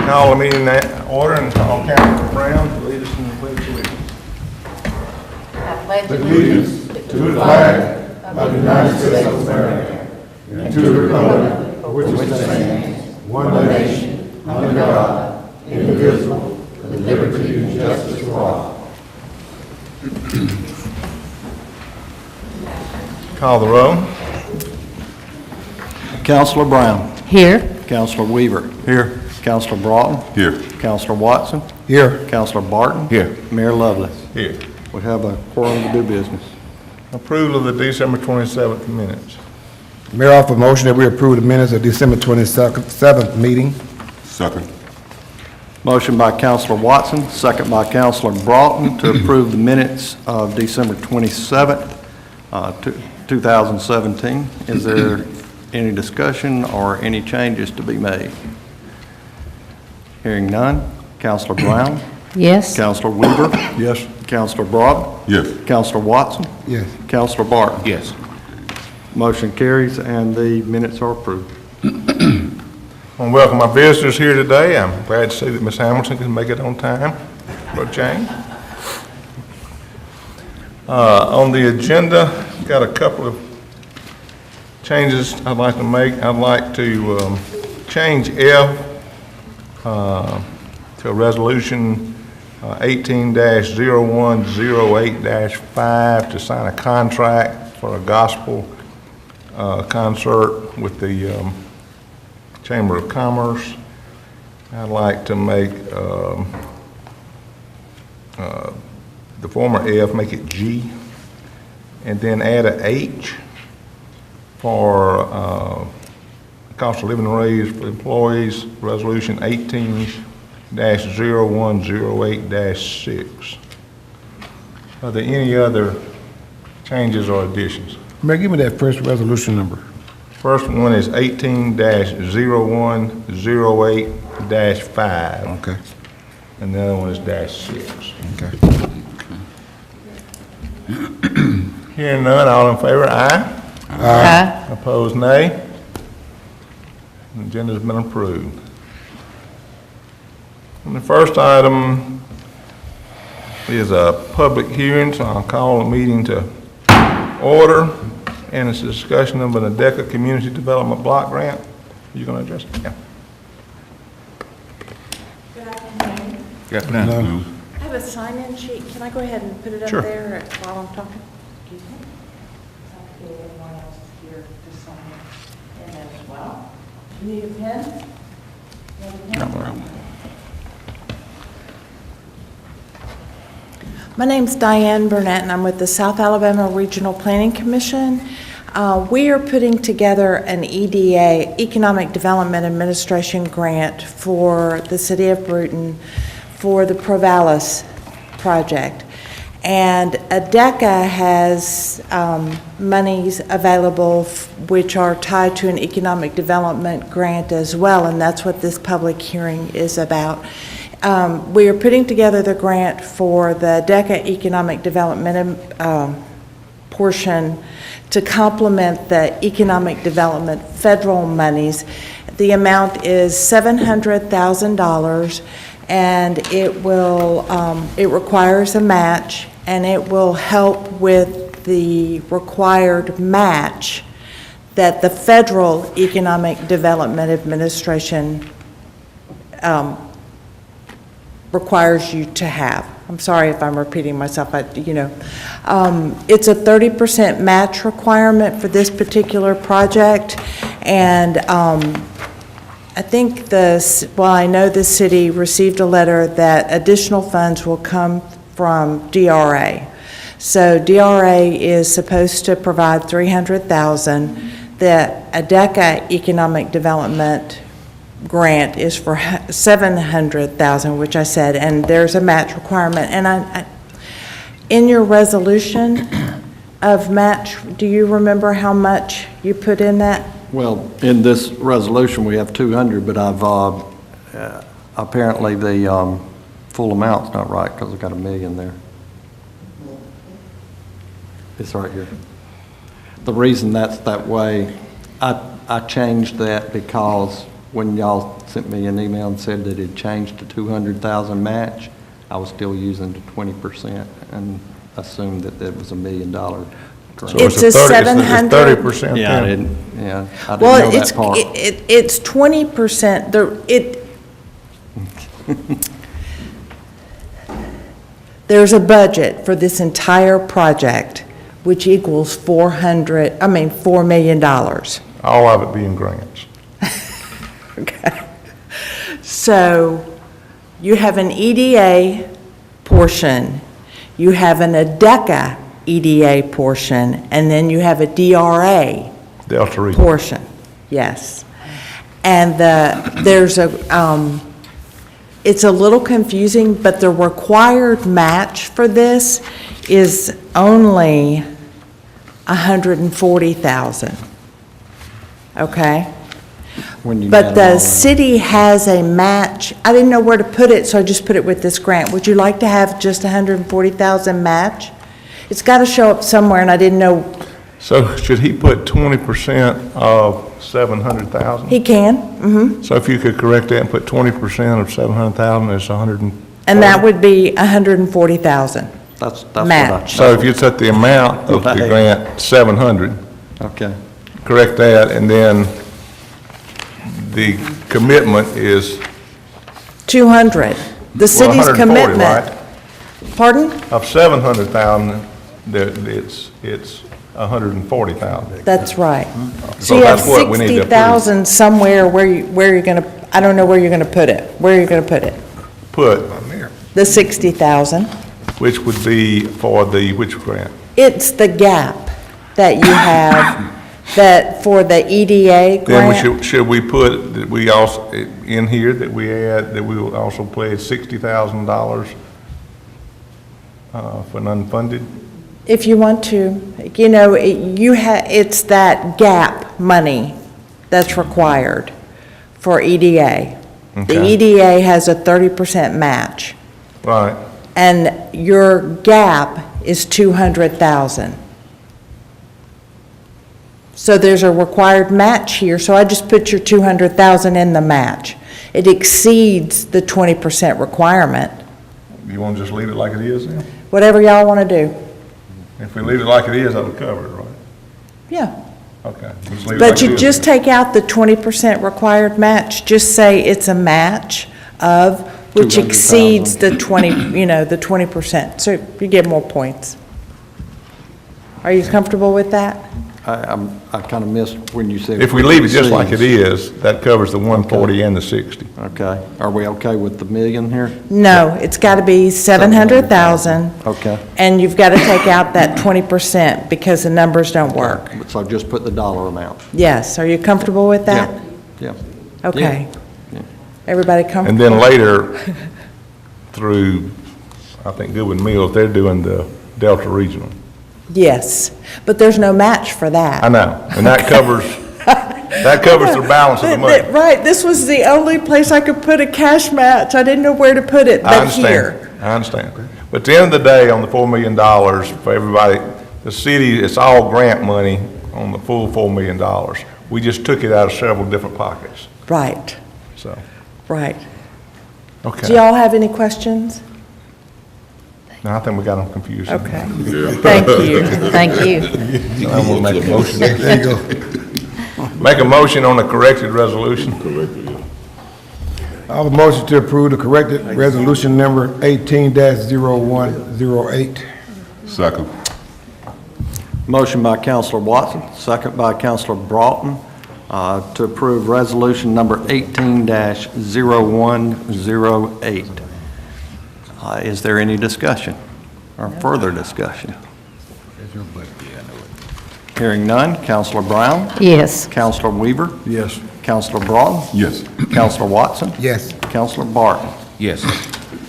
Call the meeting in order and call Councilman Brown to lead us in the pledge of allegiance. I pledge allegiance to the flag of the United States of America and to the republic for which it stands, one nation, under God, indivisible, with liberty and justice for all. Call the roll. Councilor Brown. Here. Councilor Weaver. Here. Councilor Broughton. Here. Councilor Watson. Here. Councilor Barton. Here. Mayor Lovelace. Here. We have a quorum to do business. Approval of the December 27th minutes. Mayor, offer a motion that we approve the minutes of December 27th meeting. Second. Motion by Councilor Watson, second by Councilor Broughton to approve the minutes of December 27th, 2017. Is there any discussion or any changes to be made? Hearing none. Councilor Brown? Yes. Councilor Weaver? Yes. Councilor Broughton? Yes. Councilor Watson? Yes. Councilor Barton? Yes. Motion carries and the minutes are approved. I want to welcome our visitors here today. I'm glad to see that Ms. Hamilton can make it on time for a change. On the agenda, got a couple of changes I'd like to make. I'd like to change F to a resolution 18-0108-5 to sign a contract for a gospel concert with the Chamber of Commerce. I'd like to make the former F, make it G, and then add a H for cost of living raise for employees, resolution 18-0108-6. Are there any other changes or additions? Mayor, give me that first resolution number. First one is 18-0108-5. Okay. And the other one is -6. Okay. Hearing none, all in favor, aye. Aye. Opposed, nay. The agenda's been approved. And the first item is a public hearing, so I'll call the meeting to order. And it's a discussion of an ADECA Community Development Block Grant. Are you going to address it? Yeah. Good afternoon. I have a sign-in sheet. Can I go ahead and put it up Sure. there while I'm talking? Excuse me. Okay, everyone else is here to sign in as well. You need a pen? You have a pen? My name's Diane Burnett, and I'm with the South Alabama Regional Planning Commission. We are putting together an EDA, Economic Development Administration grant for the city of Brewton for the Provalis project. And ADECA has monies available which are tied to an economic development grant as well, and that's what this public hearing is about. We are putting together the grant for the ADECA economic development portion to complement the economic development federal monies. The amount is $700,000, and it will it requires a match, and it will help with the required match that the Federal Economic Development Administration requires you to have. I'm sorry if I'm repeating myself, but it's a 30% match requirement for this particular project, and I think I know the city received a letter that additional funds will come from DRA. So DRA is supposed to provide $300,000. The ADECA Economic Development grant is for $700,000, which I said, and there's a match requirement. And I in your resolution of match, do you remember how much you put in that? Well, in this resolution, we have 200, but I've, apparently the full amount's not right because I've got $1 million there. It's right here. The reason that's that way, I changed that because when y'all sent me an email and said that it changed to 200,000 match, I was still using the 20% and assumed that that was $1 million grant. So It's a a 700 30% Yeah, I then? didn't know Well, that part. it's 20%, there's a budget for this entire project, which equals $4 million. All of it being grants. Okay. So you have an EDA portion, you have an ADECA EDA portion, and then you have a DRA Delta region. portion, yes. And it's a little confusing, but the required match for this is only $140,000, okay? When you But add the them all city has a match, I didn't know where to put it, so I just put it with this grant. Would you like to have just $140,000 match? It's got to show up somewhere, and I didn't know, So should he put 20% of 700,000? he can, So if you could correct that and put 20% of 700,000 is 100. and that would be $140,000. That's what I. match. So if you set the amount of the Right. grant, 700, Okay, correct that, and then the commitment is, 200. The well, city's 140, commitment. right? Pardon? Of 700,000, it's 140,000. That's right. So So you have that's what we need to approve. 60,000 somewhere where you're going to, I don't know where you're going to put it. Where are you going to put it? Put, The 60,000. which would be for the, which grant? It's the gap that you have, that for the EDA Then we grant. should we put, that we also, in here, that we add, that we will also pledge $60,000 for unfunded? If you want to, it's that gap money that's required for EDA. The Okay. EDA has a 30% match, Right. and your gap is 200,000. So there's a required match here, so I just put your 200,000 in the match. It exceeds the 20% requirement. You want to just leave it like it is then? Whatever y'all want to do. If we leave it like it is, that'll cover it, right? Yeah. Okay. Just leave it But like it you is. just take out the 20% required match, just say it's a match of, which 200,000. exceeds the 20%, so you get more points. Are you comfortable with that? I kind of missed when you said. If we leave it just like it exceeds. is, that covers the 140 and the 60. Okay, are we okay with the million here? No, it's got to be 700,000, Okay, and you've got to take out that 20% because the numbers don't work. so just put the dollar amount. Yes, are you comfortable with that? Yeah. Okay. Yeah. Everybody And comfortable? then later, through, I think Goodwin Mills, they're doing the Delta Regional. Yes, but there's no match for that. I know, and that covers the balance of the money. Right, this was the only place I could put a cash match. I didn't know where to put it, I but understand, here. I understand. But at the end of the day, on the $4 million for everybody, the city, it's all grant money on the full $4 million. We just took it out of several different pockets, Right, so, right. Do okay. y'all have any questions? No, I think we got them confused. Okay, thank you. Thank you. So I'm gonna make a motion. There you go. Make a motion on the corrected resolution. I have a motion to approve the corrected resolution number 18-0108. Second. Motion by Counselor Watson, second by Counselor Broughton, to approve resolution number 18-0108. Is there any discussion or further discussion? Hearing none, Counselor Brown, Yes. Counselor Weaver, Yes. Counselor Broughton, Yes. Counselor Watson, Yes. Counselor Barton. Yes.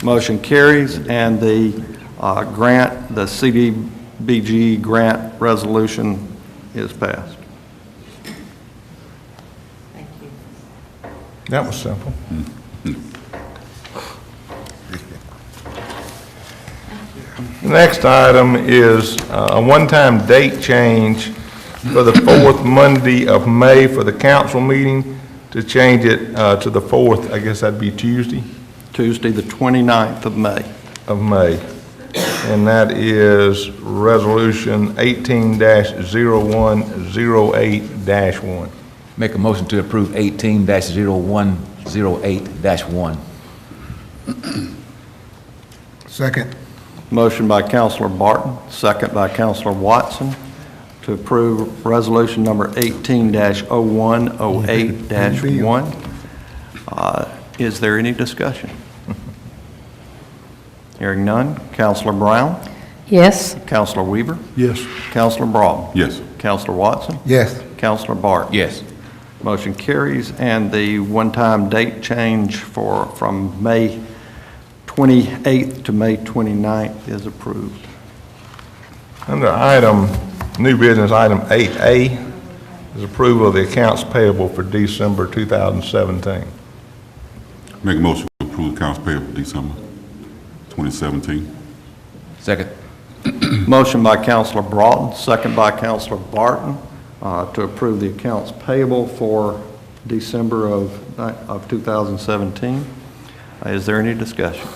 Motion carries, and the grant, the CDBG grant resolution is passed. That was simple. The next item is a one-time date change for the fourth Monday of May for the council meeting to change it to the 4th, I guess that'd be Tuesday Tuesday, the 29th of May. of May. And that is Resolution 18-0108-1. Make a motion to approve 18-0108-1. Second. Motion by Counselor Barton, second by Counselor Watson, to approve resolution number 18-0108-1. Is there any discussion? Hearing none. Counselor Brown? Yes. Counselor Weaver? Yes. Counselor Broughton? Yes. Counselor Watson? Yes. Counselor Barton? Yes. Motion carries, and the one-time date change from May 28th to May 29th is approved. Under new business item 8A is approval of the accounts payable for December 2017. Make a motion to approve accounts payable December 2017. Second. Motion by Counselor Broughton, second by Counselor Barton, to approve the accounts payable for December of 2017. Is there any discussion?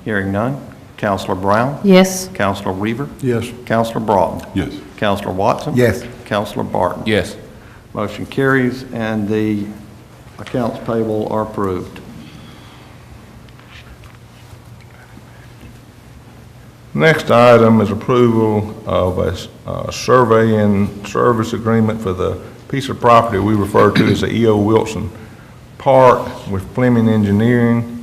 Hearing none. Counselor Brown? Yes. Counselor Weaver? Yes. Counselor Broughton? Yes. Counselor Watson? Yes. Counselor Barton? Yes. Motion carries, and the accounts payable are approved. Next item is approval of a survey and service agreement for the piece of property we refer to as the E.O. Wilson Park with Fleming Engineering.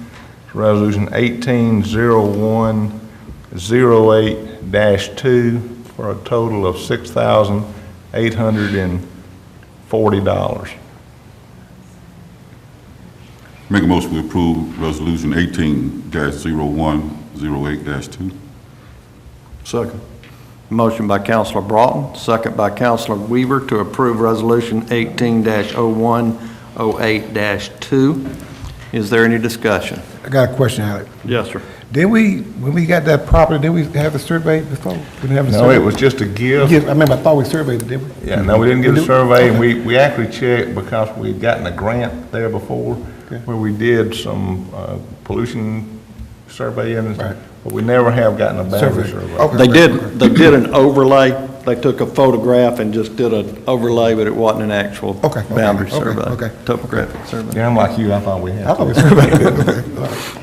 Resolution 18-0108-2 for a total of $6,840. Make a motion to approve resolution 18-0108-2. Second. Motion by Counselor Broughton, second by Counselor Weaver to approve Resolution 18-0108-2. Is there any discussion? I got a question, Alex. Yes, sir. When we got that property, did we have a survey before? We didn't have a No, survey? it was just a gift. Yes, I remember, I thought we surveyed it, didn't we? Yeah, no, we didn't get a survey, and Okay. we actually checked because we'd gotten a grant there before Okay. where we did some pollution surveying, Right. but we never have gotten a boundary Survey. survey. Okay. They did an overlay. They took a photograph and just did an overlay, but it wasn't an actual Okay, okay, boundary okay, survey. okay. Topographic survey. Yeah, I'm like you, I thought we had. I thought we surveyed it. Okay, all right.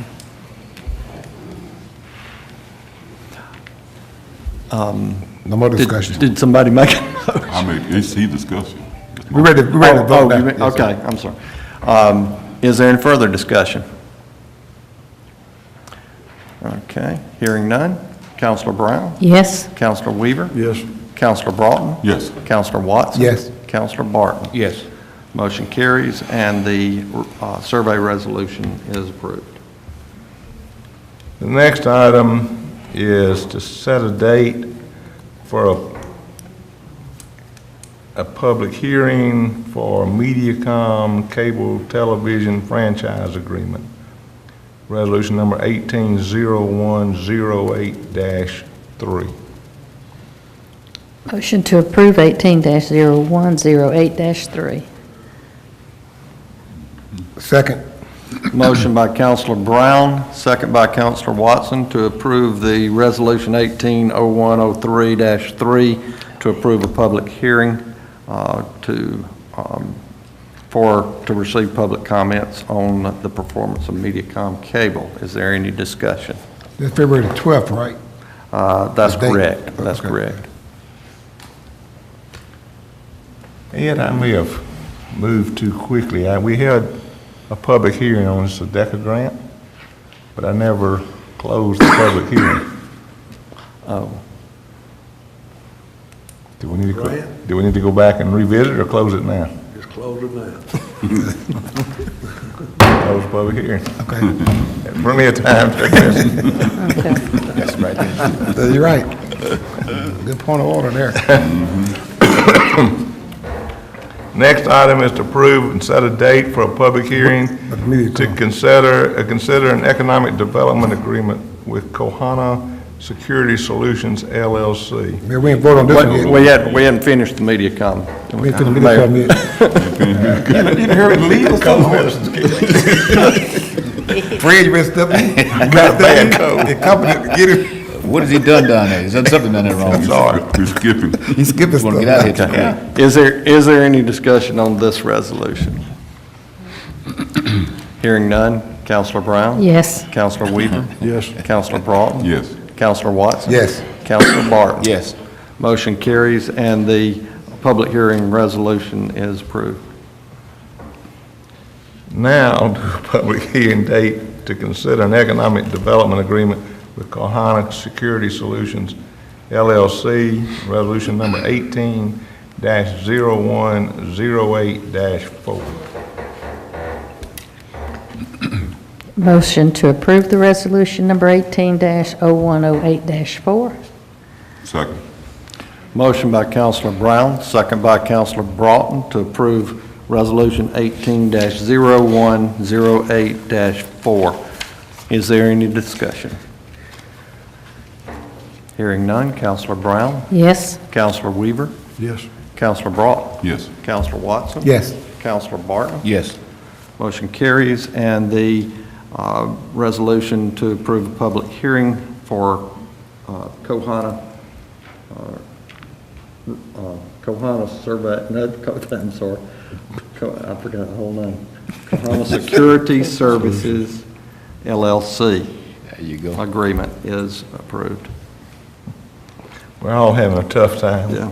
No more discussion. Did somebody make a motion? I made, it's discussion. We ready to vote Oh, now. you mean- Yes, sir. okay, I'm sorry. Is there any further discussion? Okay, hearing none. Counselor Brown? Yes. Counselor Weaver? Yes. Counselor Broughton? Yes. Counselor Watson? Yes. Counselor Barton? Yes. Motion carries, and the survey resolution is approved. The next item is to set a date for a public hearing for Mediacom cable television franchise agreement. Resolution number 18-0108-3. Motion to approve 18-0108-3. Second. Motion by Counselor Brown, second by Counselor Watson to approve the Resolution 18-0103-3 to approve a public hearing to receive public comments on the performance of Mediacom cable. Is there any discussion? That's February the 12th, right? That's The date. correct. That's Okay. correct. Ed, I may have moved too quickly. We had a public hearing on this ADECA grant, but I never closed the public hearing. Oh, Do we need to go back and revisit or close it now? Just close it now. Close the public hearing. Okay. Plenty of time to address it. Okay. That's right. You're right. Good point of order there. Next item is to approve and set a date for a public hearing to consider an economic development agreement with Kohana Security Solutions LLC. Mayor, we ain't voted on this one yet. We hadn't finished the media comment. We ain't finished the meeting yet. You didn't hear it leave or something? Fred, you better step in. You got a bad code. The company, get him. What has he done down there? He's done something down there wrong. Sorry. We're skipping. He's skipping Just want to stuff. get out of here. Okay. Is there any discussion on this resolution? Hearing none. Counselor Brown? Yes. Counselor Weaver? Yes. Counselor Broughton? Yes. Counselor Watson? Yes. Counselor Barton? Yes. Motion carries, and the public hearing resolution is approved. Now, to a public hearing date to consider an economic development agreement with Kohana Security Solutions LLC, resolution number 18-0108-4. Motion to approve the resolution number 18-0108-4. Second. Motion by Counselor Brown, second by Counselor Broughton to approve Resolution 18-0108-4. Is there any discussion? Hearing none. Counselor Brown? Yes. Counselor Weaver? Yes. Counselor Broughton? Yes. Counselor Watson? Yes. Counselor Barton? Yes. Motion carries, and the resolution to approve a public hearing for Kohana Survey, no, I'm sorry, I forgot the whole name. Kohana Security Services LLC There you go. agreement is approved. We're all having a tough time. Yeah.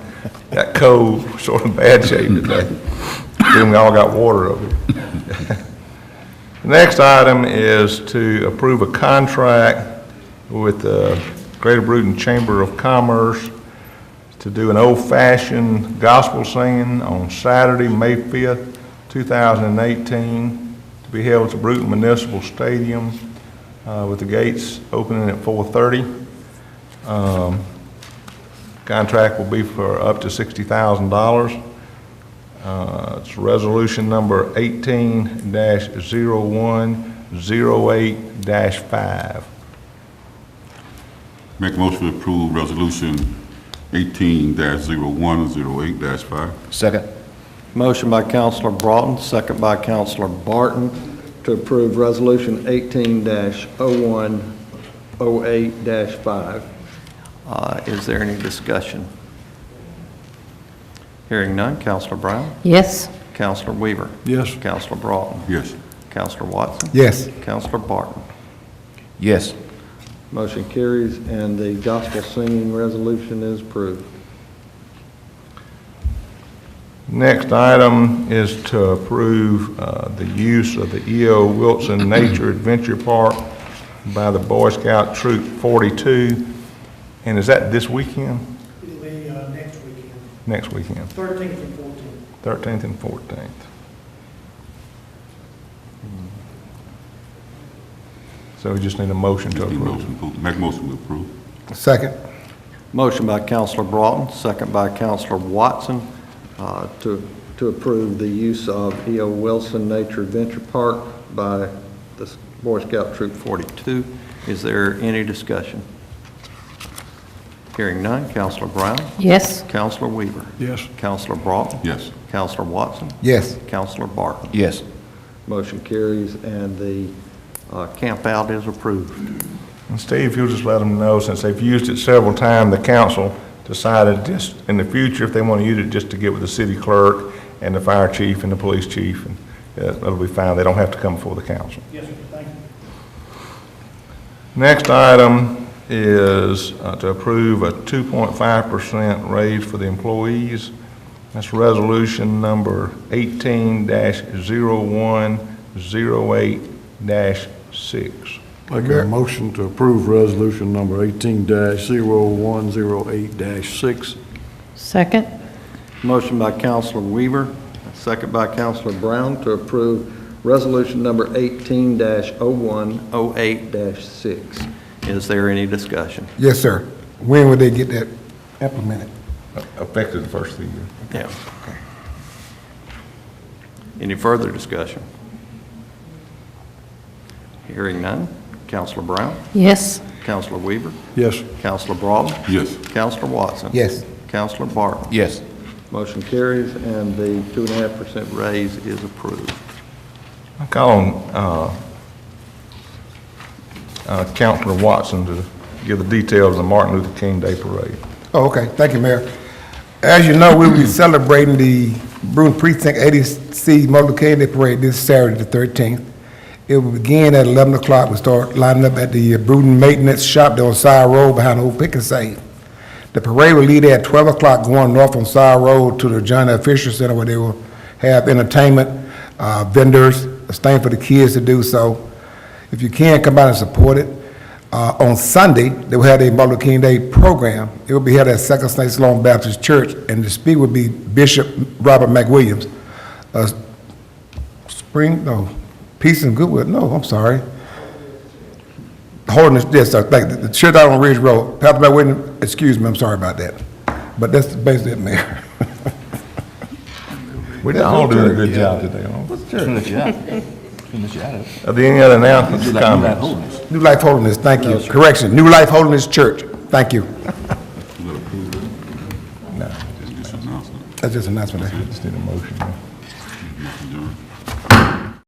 Got cold, sort of bad shape today. Then we all got water over it. The next item is to approve a contract with the Greater Brewton Chamber of Commerce to do an old-fashioned gospel singing on Saturday, May 5th, 2018, to be held at the Brewton Municipal Stadium with the gates opening at 4:30. Contract will be for up to $60,000. It's resolution number 18-0108-5. Make a motion to approve resolution 18-0108-5. Second. Motion by Counselor Broughton, second by Counselor Barton to approve Resolution 18-0108-5. Is there any discussion? Hearing none. Counselor Brown? Yes. Counselor Weaver? Yes. Counselor Broughton? Yes. Counselor Watson? Yes. Counselor Barton? Yes. Motion carries, and the gospel singing resolution is approved. Next item is to approve the use of the E.O. Wilson Nature Adventure Park by the Boy Scout Troop 42. And is that this weekend? It'll be next weekend, Next weekend, 13th and 14th. 13th and 14th. So we just need a motion to Need a approve. motion to approve. Make a motion to approve. Second. Motion by Counselor Broughton, second by Counselor Watson, to approve the use of E.O. Wilson Nature Adventure Park by the Boy Scout Troop 42. Is there any discussion? Hearing none. Counselor Brown? Yes. Counselor Weaver? Yes. Counselor Broughton? Yes. Counselor Watson? Yes. Counselor Barton? Yes. Motion carries, and the camp out is approved. And Steve, you'll just let them know, since they've used it several times, the council decided just in the future, if they want to use it, just to get with the city clerk and the fire chief and the police chief, and that'll be fine. They don't have to come before the council. Yes, sir, thank you. Next item is to approve a 2.5% raise for the employees. That's resolution number 18-0108-6. Make a motion to approve resolution number 18-0108-6. Second. Motion by Counselor Weaver, second by Counselor Brown to approve resolution number 18-0108-6. Is there any discussion? Yes, sir. When will they get that implemented? Effective the first of the year. Yeah. Any further discussion? Hearing none. Counselor Brown? Yes. Counselor Weaver? Yes. Counselor Broughton? Yes. Counselor Watson? Yes. Counselor Barton? Yes. Motion carries, and the 2.5% raise is approved. I call on Counselor Watson to give the details of the Martin Luther King Day Parade. Oh, okay. Thank you, Mayor. As you know, we'll be celebrating the Brewton Precinct 80C Martin Luther King Day Parade this Saturday, the 13th. It will begin at 11 o'clock. We'll start lining up at the Brewton Maintenance Shop there on Side Road behind the old pick and save. The parade will lead at 12 o'clock going north on Side Road to the John F. Fisher Center where they will have entertainment, vendors, a thing for the kids to do. So if you can, come out and support it. On Sunday, they will have a Martin Luther King Day program. It will be held at Second St. Sloan Baptist Church, and the speaker will be Bishop Robert McWilliams. Peace and Goodwill, no, I'm sorry. Holiness, yes, like the church out on Ridge Road. Pastor McWilliams, excuse me, I'm sorry about that. But that's basically it, Mayor. We're all doing a good job today, huh? Let you out. Let you out of it. Are there any other announcements or comments? New Life Holiness, thank you. Correction, New Life Holiness Church, thank you. You gotta approve that. No, Just an announcement. That's just an announcement. just need a motion. Motion adjourned.